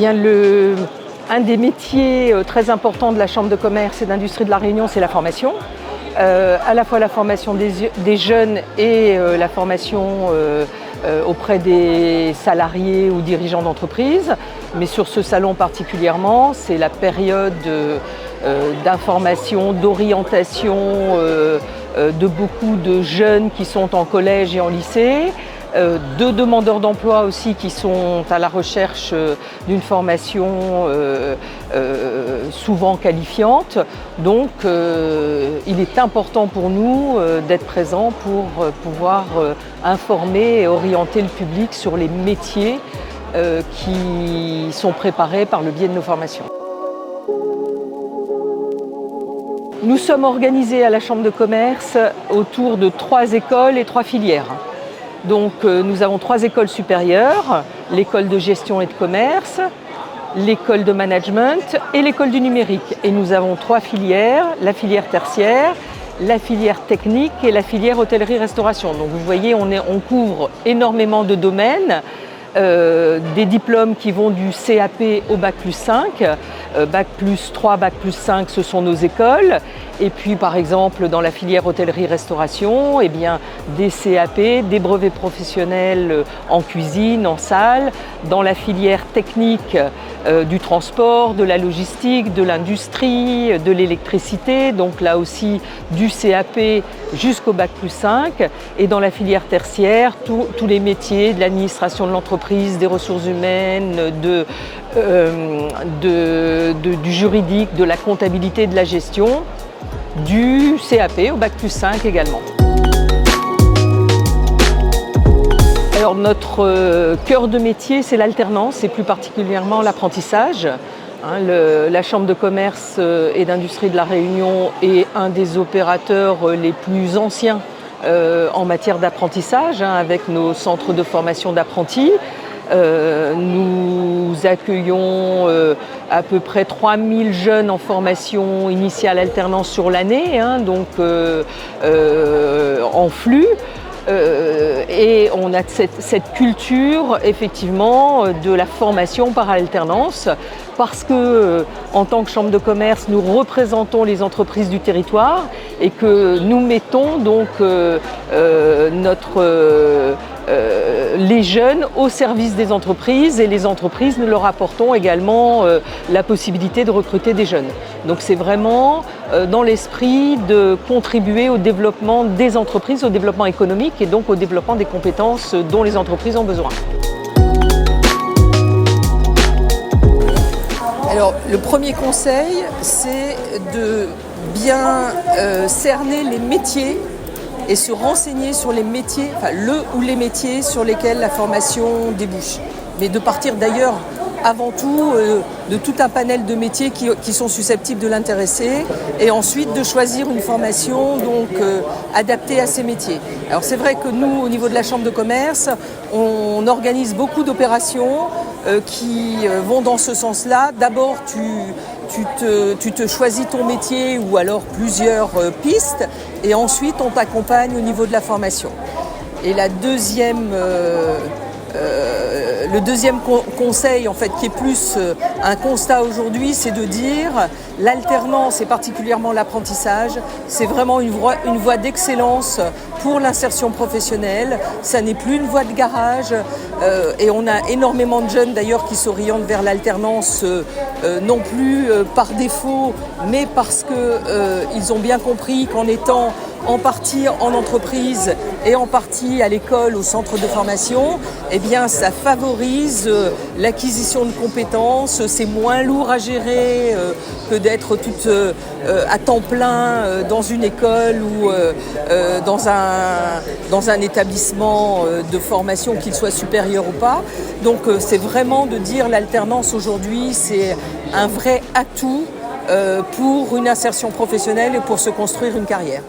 bien, un des métiers très importants de la Chambre de commerce et d'industrie de La Réunion, c'est la formation. À la fois la formation des jeunes et la formation auprès des salariés ou dirigeants d'entreprise. Mais sur ce salon particulièrement, c'est la période d'information, d'orientation de beaucoup de jeunes qui sont en collège et en lycée. De demandeurs d'emploi aussi qui sont à la recherche d'une formation souvent qualifiante. Donc il est important pour nous d'être présents pour pouvoir informer et orienter le public sur les métiers qui sont préparés par le biais de nos formations. Nous sommes organisés à la Chambre de commerce autour de 3 écoles et 3 filières. Donc nous avons 3 écoles supérieures, l'école de gestion et de commerce, l'école de management et l'école du numérique. Et nous avons 3 filières, la filière tertiaire, la filière technique et la filière hôtellerie-restauration. Donc vous voyez, on couvre énormément de domaines, des diplômes qui vont du CAP au Bac plus 5, Bac plus 3, Bac plus 5, ce sont nos écoles. Et puis par exemple dans la filière hôtellerie-restauration, eh bien, des CAP, des brevets professionnels en cuisine, en salle. Dans la filière technique du transport, de la logistique, de l'industrie, de l'électricité, donc là aussi du CAP jusqu'au Bac plus 5. Et dans la filière tertiaire, tous les métiers de l'administration de l'entreprise, des ressources humaines, du juridique, de la comptabilité, de la gestion, du CAP au Bac plus 5 également. Alors notre cœur de métier, c'est l'alternance et plus particulièrement l'apprentissage. La Chambre de commerce et d'industrie de La Réunion est un des opérateurs les plus anciens en matière d'apprentissage, avec nos centres de formation d'apprentis. Nous accueillons à peu près 3000 jeunes en formation initiale alternance sur l'année, donc en flux. Et on a cette culture effectivement de la formation par alternance parce que en tant que Chambre de commerce, nous représentons les entreprises du territoire et que nous mettons donc les jeunes au service des entreprises et les entreprises, nous leur apportons également la possibilité de recruter des jeunes. Donc c'est vraiment dans l'esprit de contribuer au développement des entreprises, au développement économique et donc au développement des compétences dont les entreprises ont besoin. Alors le premier conseil, c'est de bien cerner les métiers et se renseigner sur les métiers, les métiers sur lesquels la formation débouche. Mais de partir d'ailleurs avant tout de tout un panel de métiers qui sont susceptibles de l'intéresser et ensuite de choisir une formation donc adaptée à ces métiers. Alors c'est vrai que nous, au niveau de la Chambre de commerce, on organise beaucoup d'opérations qui vont dans ce sens-là. D'abord, tu te choisis ton métier ou alors plusieurs pistes et ensuite on t'accompagne au niveau de la formation. Et le deuxième conseil, en fait, qui est plus un constat aujourd'hui, c'est de dire l'alternance et particulièrement l'apprentissage, c'est vraiment une voie d'excellence pour l'insertion professionnelle. Ça n'est plus une voie de garage et on a énormément de jeunes d'ailleurs qui s'orientent vers l'alternance, non plus par défaut, mais parce qu'ils ont bien compris qu'en étant en partie en entreprise et en partie à l'école, au centre de formation, eh bien ça favorise l'acquisition de compétences, c'est moins lourd à gérer que d'être toute à temps plein dans une école ou dans un établissement de formation, qu'il soit supérieur ou pas. Donc c'est vraiment de dire l'alternance aujourd'hui, c'est un vrai atout pour une insertion professionnelle et pour se construire une carrière.